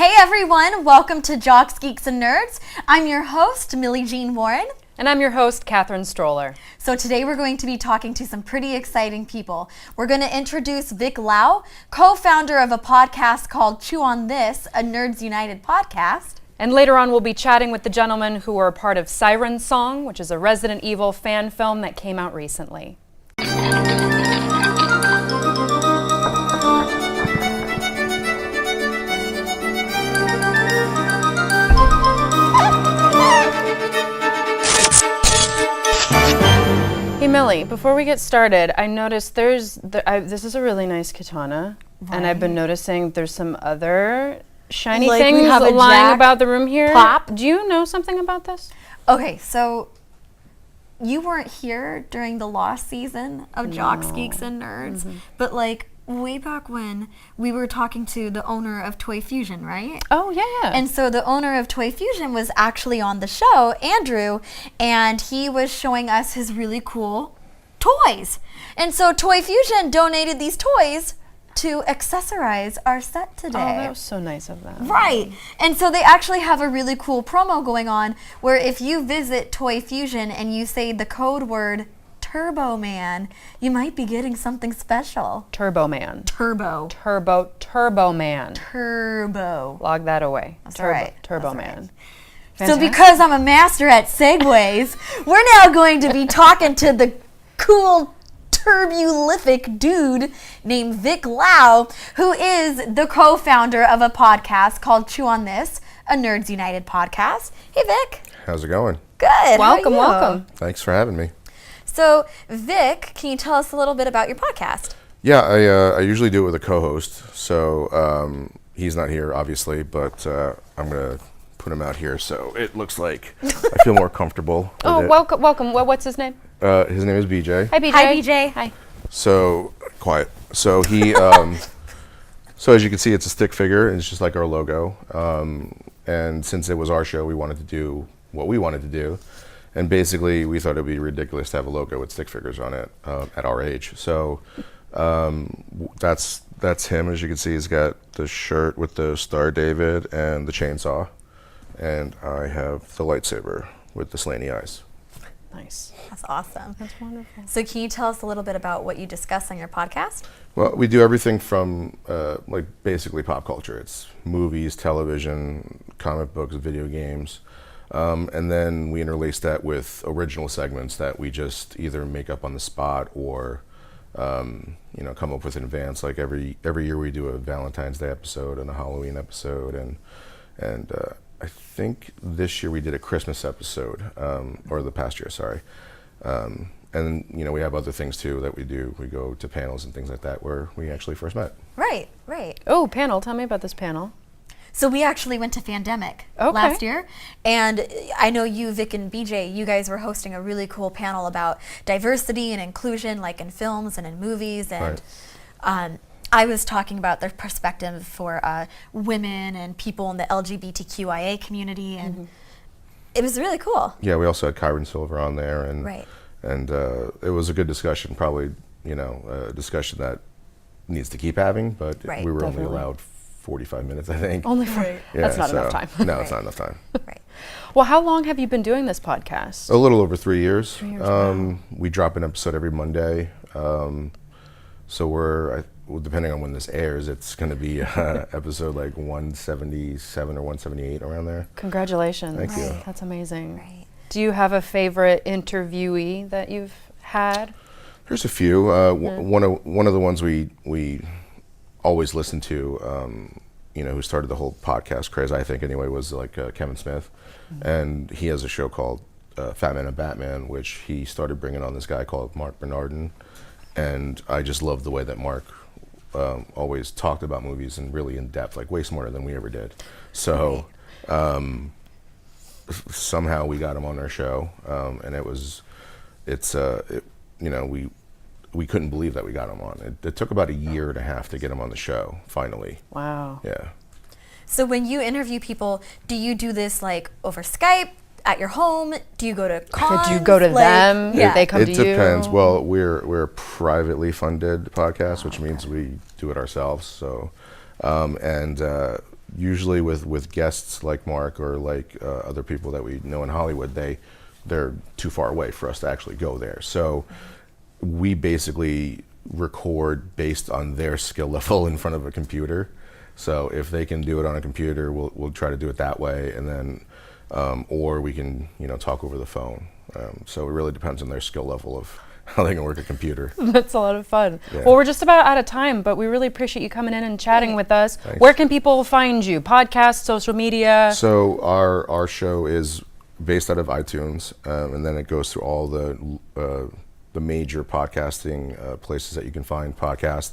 Hey everyone, welcome to Jocks, Geeks, and Nerds. I'm your host, Millie Jean Warren. And I'm your host, Catherine Stroller. So today we're going to be talking to some pretty exciting people. We're going to introduce Vic Lau, co-founder of a podcast called Chew on This, a Nerds United podcast. And later on, we'll be chatting with the gentlemen who are a part of Siren Song, which is a Resident Evil fan film that came out recently. Hey Millie, before we get started, I noticed this is a really nice katana, right. And I've been noticing there's some other shiny things lying about the room here. Pop. Do you know something about this? Okay, so you weren't here during the lost season of Jocks, Geeks, and Nerds, but like way back when we were talking to the owner of Toy Fusion, right? Oh, yeah. And so the owner of Toy Fusion was actually on the show, Andrew, and he was showing us his really cool toys. And so Toy Fusion donated these toys to accessorize our set today. Oh, that was so nice of them. Right. And so they actually have a really cool promo going on where if you visit Toy Fusion and you say the code word Turbo Man, you might be getting something special. Turbo Man. Turbo Man. Turbo. Log that away. That's right. Turbo That's Man. Right. Fantastic. So because I'm a master at segues, we're now going to be talking to the cool turbulific dude named Vic Lau, who is the co-founder of a podcast called Chew on This, a Nerds United podcast. Hey Vic. How's it going? Good. Welcome. Thanks for having me. So, Vic, can you tell us a little bit about your podcast? Yeah, I usually do it with a co-host. So he's not here, obviously, but I'm going to put him out here so it looks like I feel more comfortable. Welcome. What's his name? His name is BJ. Hi, BJ. Hi, BJ. Hi. So, quiet. So he, so as you can see, it's a stick figure, and it's just like our logo. And since it was our show, we wanted to do what we wanted to do. And basically, we thought it would be ridiculous to have a logo with stick figures on it at our age. So that's him. As you can see, he's got the shirt with the Star David and the chainsaw. And I have the lightsaber with the slanty eyes. Nice. That's awesome. That's wonderful. So can you tell us a little bit about what you discuss on your podcast? Well, we do everything from like basically pop culture. It's movies, television, comic books, video games. And then we interlace that with original segments that we just either make up on the spot or, come up with in advance. Like every year we do a Valentine's Day episode and a Halloween episode, and I think this year we did a Christmas episode, or the past year, sorry. And we have other things too that we do. We go to panels and things like that where we actually first met. Right. Oh, panel. Tell me about this panel. So we actually went to Fandemic last year, and I know you, Vic, and BJ, you guys were hosting a really cool panel about diversity and inclusion, like in films and in movies, and I was talking about the perspective for women and people in the LGBTQIA community, and it was really cool. Yeah, we also had Kyron Silver on there, and it was a good discussion. Probably, a discussion that needs to keep having, but we were only allowed 45 minutes, I think. Only for that's not enough time. No, it's not enough time. Right. Well, how long have you been doing this podcast? A little over 3 years. 3 years. Wow. We drop an episode every Monday. So we're, depending on when this airs, it's going to be episode like 177 or 178 around there. Congratulations. Thank you. That's amazing. Right. Do you have a favorite interviewee that you've had? There's a few. One of the ones we always listen to, who started the whole podcast craze, I think anyway, was like Kevin Smith. And he has a show called Fat Man and Batman, which he started bringing on this guy called Mark Bernardin. And I just love the way that Mark always talked about movies and really in depth, like way smarter than we ever did. So somehow we got him on our show, and we couldn't believe that we got him on. It took about a year and a half to get him on the show, finally. Wow. Yeah. So when you interview people, do you do this like over Skype, at your home? Do you go to cons? Do you go to them? Yeah. They come to you? It depends. Well, we're a privately funded podcast, which means we do it ourselves. So, usually with guests like Mark or like other people that we know in Hollywood, they're too far away for us to actually go there. So we basically record based on their skill level in front of a computer. So if they can do it on a computer, we'll try to do it that way, and then or we can talk over the phone. So it really depends on their skill level of how they can work a computer. That's a lot of fun. Yeah. Well, we're just about out of time, but we really appreciate you coming in and chatting with us. Thanks. Where can people find you? Podcast, social media? So our show is based out of iTunes, and then it goes through all the major podcasting places that you can find podcasts.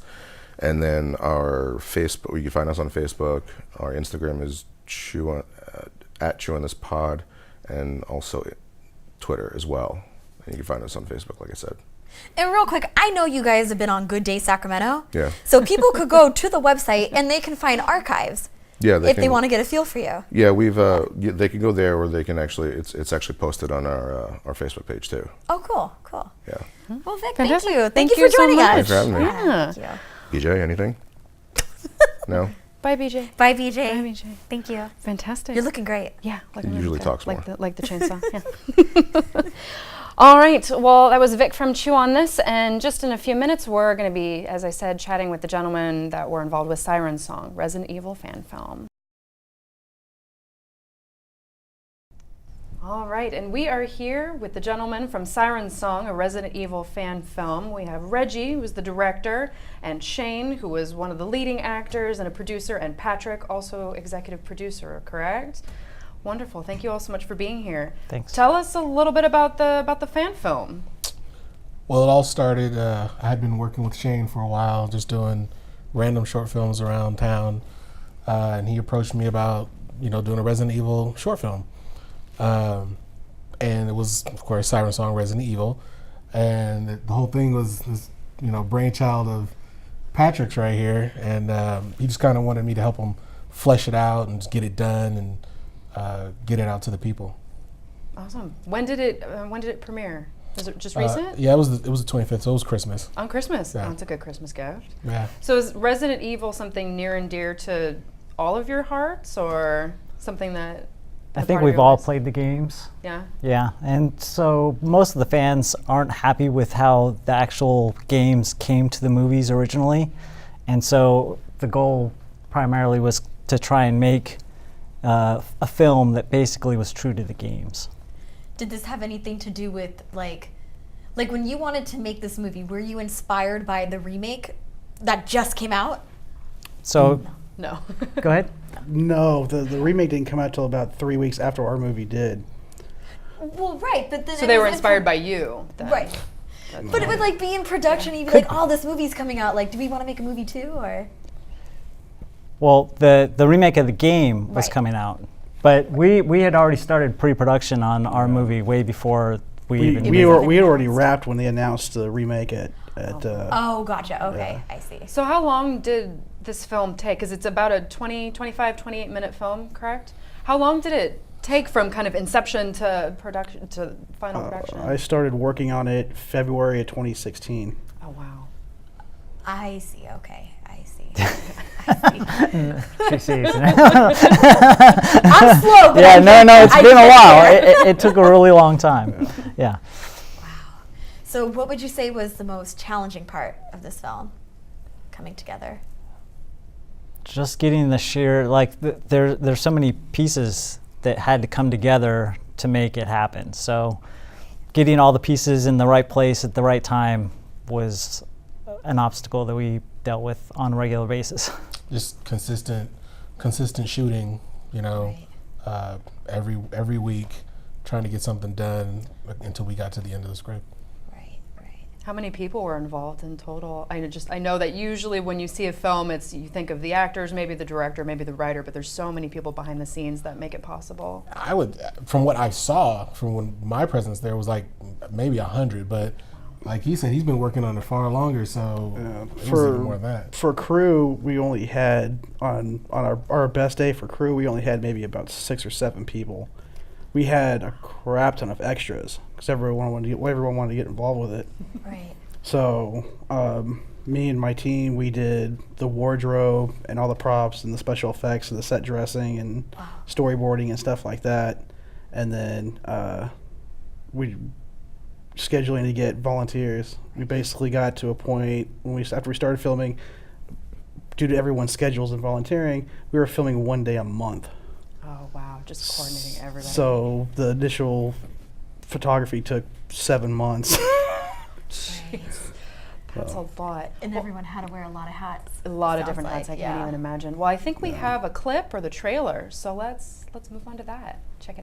And then our Facebook, you can find us on Facebook. Our Instagram is at Chew on This Pod, and also Twitter as well. And you can find us on Facebook, like I said. And real quick, I know you guys have been on Good Day Sacramento. Yeah. So people could go to the website and they can find archives. Yeah, they want to get a feel for you. Yeah, they can go there, or they can actually it's actually posted on our Facebook page too. Oh, cool. Yeah. Well, Vic, Fantastic. thank you for so joining much. us. Thanks for having me. Yeah. Thank you. BJ, anything? No? Bye, BJ. Bye, BJ. Bye, BJ. Thank you. Fantastic. You're looking great. Yeah. He usually talks more. Like the chainsaw. Yeah. All right. Well, that was Vic from Chew on This, and just in a few minutes, we're going to be, as I said, chatting with the gentlemen that were involved with Siren Song, Resident Evil fan film. All right, and we are here with the gentleman from Siren Song, a Resident Evil fan film. We have Reggie, who was the director, and Shane, who was one of the leading actors and a producer, and Patrick, also executive producer, correct? Wonderful. Thank you all so much for being here. Thanks. Tell us a little bit about the fan film. Well, it all started, I had been working with Shane for a while, just doing random short films around town, and he approached me about, doing a Resident Evil short film. And it was, of course, Siren Song Resident Evil. And the whole thing was this, brainchild of Patrick's right here. And he just kind of wanted me to help him flesh it out and just get it done and get it out to the people. Awesome. When did it premiere? Was it just recent? Yeah, it was the 25th, so it was Christmas. On Christmas. Yeah. Oh, it's a good Christmas gift. Yeah. So is Resident Evil something near and dear to all of your hearts, or something that... I think we've all played the games. Yeah. Yeah, and so most of the fans aren't happy with how the actual games came to the movies originally, and so the goal primarily was to try and make a film that basically was true to the games. Did this have anything to do with like when you wanted to make this movie, were you inspired by the remake that just came out? So No. go ahead. No, the remake didn't come out till about 3 weeks after our movie did. Well, right, but then So they were inspired by you. Then. Right. But it would like be in production, and you'd be like, "Oh, this movie's coming out. Like, do we want to make a movie too?" Or Well, the remake of the game was Right. coming out, but we had already started pre-production on our movie way before we even We did it. had already wrapped when they announced the remake at oh, gotcha. Okay, I see. So how long did this film take? Because it's about a 25, 28-minute film, correct? How long did it take from kind of inception to production to final production? I started working on it February of 2016. Oh, wow. I see. Okay, I see. She sees. I'm slow. But Yeah, no, it's I been a get while. there. It took a really long time. Yeah. So, what would you say was the most challenging part of this film coming together? Just getting the sheer, there's so many pieces that had to come together to make it happen. So getting all the pieces in the right place at the right time was an obstacle that we dealt with on a regular basis. Just consistent shooting, every week, trying to get something done until we got to the end of the script. How many people were involved in total? I know that usually when you see a film, you think of the actors, maybe the director, maybe the writer, but there's so many people behind the scenes that make it possible. From what I saw, from when my presence there was like maybe 100, but like he said, he's been working on it far longer, so it was even more than that. For crew, we only had, on our best day for crew, we only had maybe about 6 or 7 people. We had a crap ton of extras because everyone wanted to get involved with it. Right. So me and my team, we did the wardrobe and all the props and the special effects and the set dressing and storyboarding and stuff like that. And then we scheduling to get volunteers. We basically got to a point when after we started filming, due to everyone's schedules and volunteering, we were filming 1 day a month. Oh wow, just coordinating everybody. So the initial photography took 7 months. Jeez. That's a lot. And everyone had to wear a lot of hats. A lot of sounds different hats. I like, can't yeah. even imagine. Well, I think we have a clip or the trailer, so let's move on to that. Check it.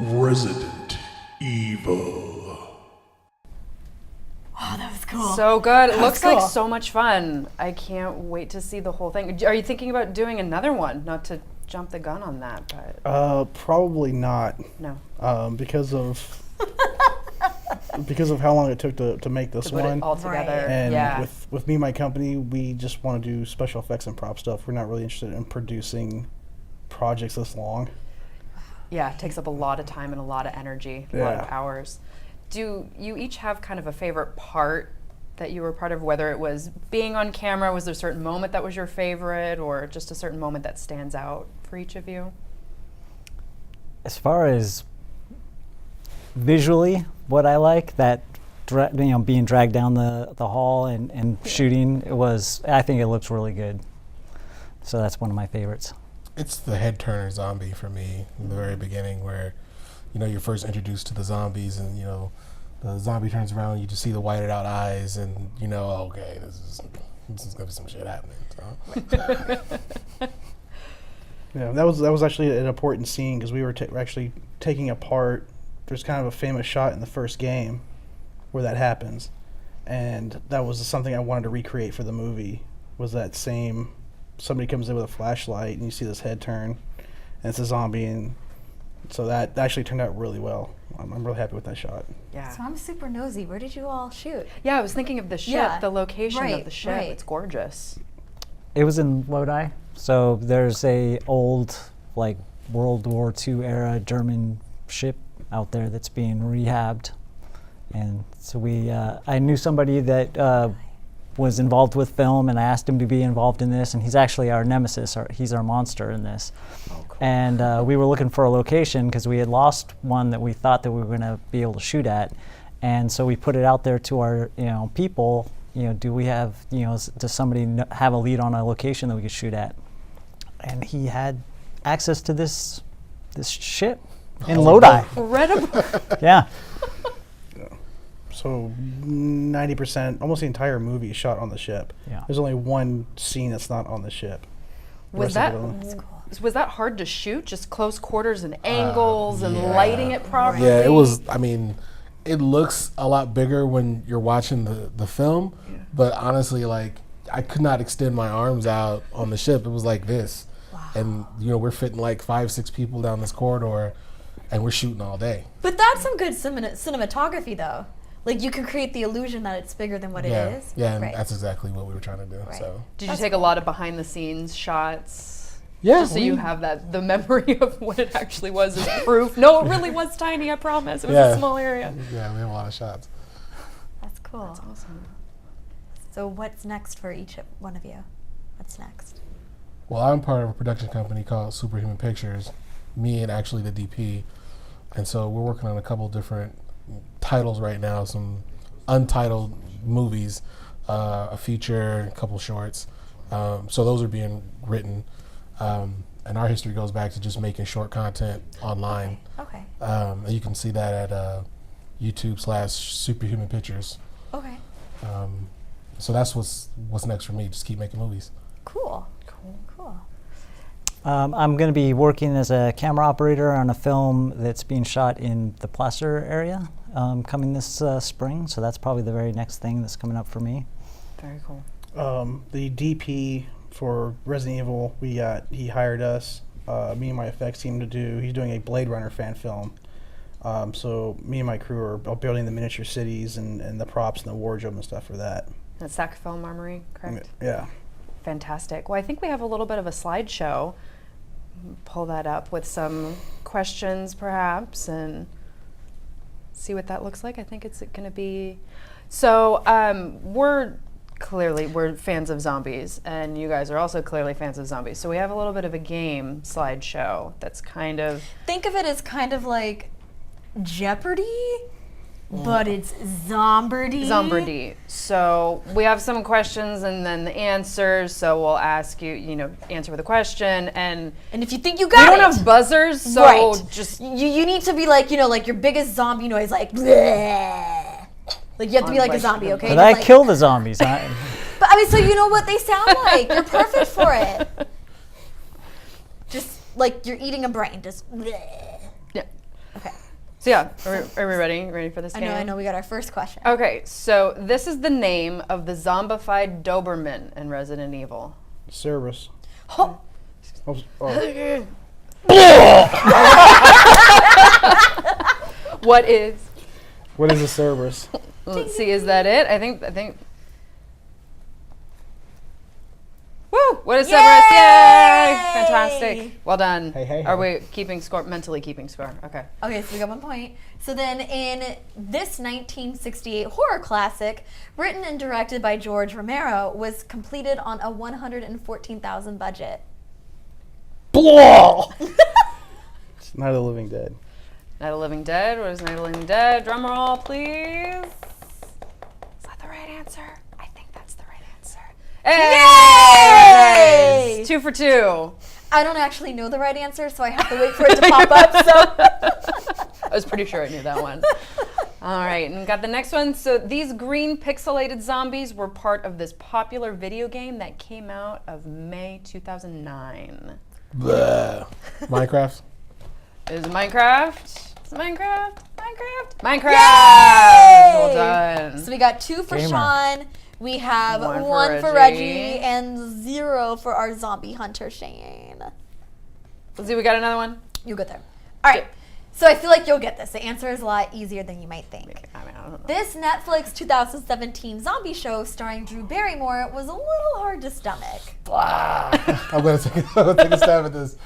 Resident Evil. Oh, that was cool. So good. It looks cool. like so much fun. I can't wait to see the whole thing. Are you thinking about doing another one? Not to jump the gun on that, but Probably not, no. because of how long it took to make this To put one. it all together. Right. And yeah. with me and my company, we just want to do special effects and prop stuff. We're not really interested in producing projects this long. Yeah, it takes up a lot of time and a lot of energy, a lot of Yeah. hours. Do you each have kind of a favorite part that you were part of, whether it was being on camera, was there a certain moment that was your favorite, or just a certain moment that stands out for each of you? As far as visually, what I like, that being dragged down the hall and shooting, I think it looks really good. So that's one of my favorites. It's the head turner zombie for me in the very beginning, where you're first introduced to the zombies, and the zombie turns around, you just see the whited out eyes, and okay, this is gonna be some shit happening. So. Yeah, that was actually an important scene because we were actually taking apart. There's kind of a famous shot in the first game where that happens, and that was something I wanted to recreate for the movie. Was that same? Somebody comes in with a flashlight and you see this head turn, and it's a zombie, and so that actually turned out really well. I'm really happy with that shot. Yeah. So I'm super nosy. Where did you all shoot? Yeah, I was thinking of the ship, Yeah. the location Right, of the ship. right. It's gorgeous. It was in Lodi, so there's a old World War II era German ship out there that's being rehabbed, and so I knew somebody that was involved with film, and I asked him to be involved in this, and he's actually our nemesis. He's our monster in this. Oh, cool. And we were looking for a location because we had lost one that we thought that we were going to be able to shoot at, and so we put it out there to our people. Do we have does somebody have a lead on a location that we could shoot at? And he had access to this ship in Lodi. Incredible. Yeah. So 90%, almost the entire movie is shot on the ship. Yeah. There's only one scene that's not on the ship. The Was rest that of it- was that hard to shoot? Just close quarters and angles and yeah. lighting it properly? Yeah, it was. I mean, it looks a lot bigger when you're watching the film, but honestly, I could not extend my arms out on the ship. It was like this, and we're fitting 5-6 people down this corridor, and we're shooting all day. But that's some good cinematography, though. You can create the illusion that it's bigger than what it is. Yeah, and Right. that's exactly what we were trying to do. Right. So Did you take a lot of behind the scenes shots? yeah, Just so you have the memory of what it actually was as proof. No, it really was tiny, I promise. It was a small area. Yeah, we have a lot of shots. That's cool. That's awesome. So what's next for each one of you? What's next? Well, I'm part of a production company called Superhuman Pictures, me and actually the DP, and so we're working on a couple different titles right now, some untitled movies, a feature, a couple shorts. So those are being written. and our history goes back to just making short content online. Okay. And you can see that at YouTube/Superhuman Pictures. Okay. So that's what's next for me. Just keep making movies. Cool. I'm going to be working as a camera operator on a film that's being shot in the Placer area coming this spring. So that's probably the very next thing that's coming up for me. Very cool. The DP for Resident Evil, he hired us, me and my effects team to do. He's doing a Blade Runner fan film. So me and my crew are building the miniature cities and the props and the wardrobe and stuff for that. That's Sac Film Armory, correct? Yeah. Fantastic. Well, I think we have a little bit of a slideshow. Pull that up with some questions, perhaps, and see what that looks like. I think it's going to be. So we're fans of zombies, and you guys are also clearly fans of zombies. So we have a little bit of a game slideshow that's kind of. Think of it as kind of like Jeopardy, but it's Zombardy. Zombardy. So we have some questions and then the answers. So we'll ask you, answer with a question, and if you think you got we it, don't have buzzers, so right. just you need to be like like your biggest zombie noise, like bleh. Like you have to be like a zombie, okay? But Just I like, kill the zombies. But I mean, so you know what they sound like. You're perfect for it. Just like you're eating a brain. Just bleh. yeah. Okay. So yeah, are we ready? Ready for this game? I know. We got our first question. Okay, so this is the name of the zombified Doberman in Resident Evil. Cerberus. Oh. What is? What is a Cerberus? Let's see, is that it? I think. Woo! What is Cerberus? Yay! Fantastic. Well done. Hey. Are we keeping score? Mentally keeping score. Okay. Okay, so we got 1 point. So then in this 1968 horror classic, written and directed by George Romero, was completed on a $114,000 budget. Blah! It's Night of the Living Dead. Night of the Living Dead. What is Night of the Living Dead? Drum roll, please. Is that the right answer? I think that's the right answer. Hey! Yay! 2 for 2. I don't actually know the right answer, so I have to wait for it to pop up. So I was pretty sure I knew that one. All right, and got the next one. So these green pixelated zombies were part of this popular video game that came out of May 2009. Blah. Minecraft. Is it Minecraft? Is it Minecraft? Minecraft! Yay! Well done. So we got 2 for Gamer. Sean. We have One for 1 for Reggie. Reggie and 0 for our zombie hunter Shane. Let's see, we got another one. You get there. All right. So I feel like you'll get this. The answer is a lot easier than you might think. I mean, I don't know. This Netflix 2017 zombie show starring Drew Barrymore was a little hard to stomach. Blah. I'm gonna take a stab at this.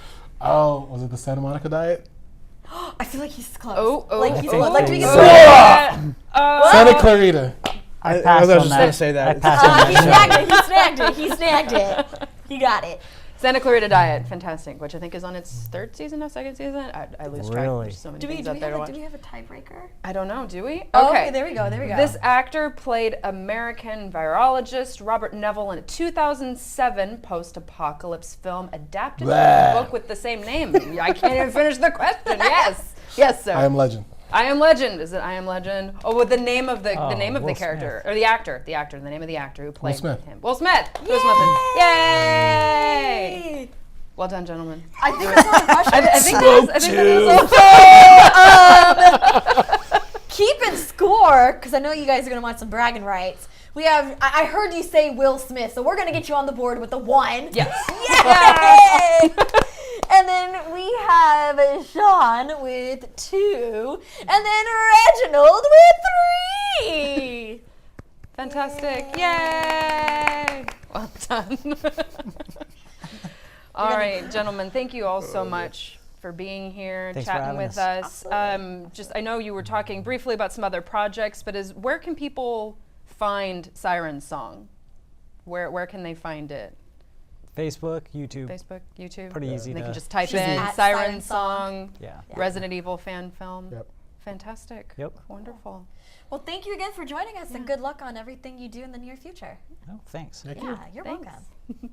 Oh, was it the Santa Monica diet? I feel like he's close. Oh, like he's oh, close. Like, do we get Santa Clarita. I passed was on just that. going to say that. I passed on he that. snagged it. He snagged it. He got it. Santa Clarita Diet, fantastic, which I think is on its 3rd season now, 2nd season. I lose track. Really? There's so many Do we things out there to watch. have a tiebreaker? I don't know. Do we? Oh, okay, there we go. This actor played American virologist Robert Neville in a 2007 post-apocalypse film adapted from a book with the same name. I can't even finish the question. Yes, sir. I Am Legend. I Am Legend. Is it I Am Legend? Oh, with the name of the name of the Will character Smith. or the actor, the name of the actor who played Smith. him. Will Smith. Will Smith. Yay! Well done, gentlemen. I think that's not Russian. I think that is. Keeping score, because I know you guys are going to want some bragging rights. We have, I heard you say Will Smith, so we're going to get you on the board with the 1. Yes. Yay! And then we have Sean with 2, and then Reginald with 3. Fantastic. Yay! Well done. All right, gentlemen, thank you all so much for being here, Thanks for chatting having with us. I know you were talking briefly about some other projects, but where can people find Siren Song? Where can they find it? Facebook, YouTube. Facebook, YouTube? Pretty easy They to- can just type Just in at Siren Siren Song, Yeah. Resident Evil fan film. Yep. Fantastic. Yep. Wonderful. Well, thank you again for joining us, and good luck on everything you do in the near future. Oh, thanks. Thank you. Yeah, you're Thanks. welcome.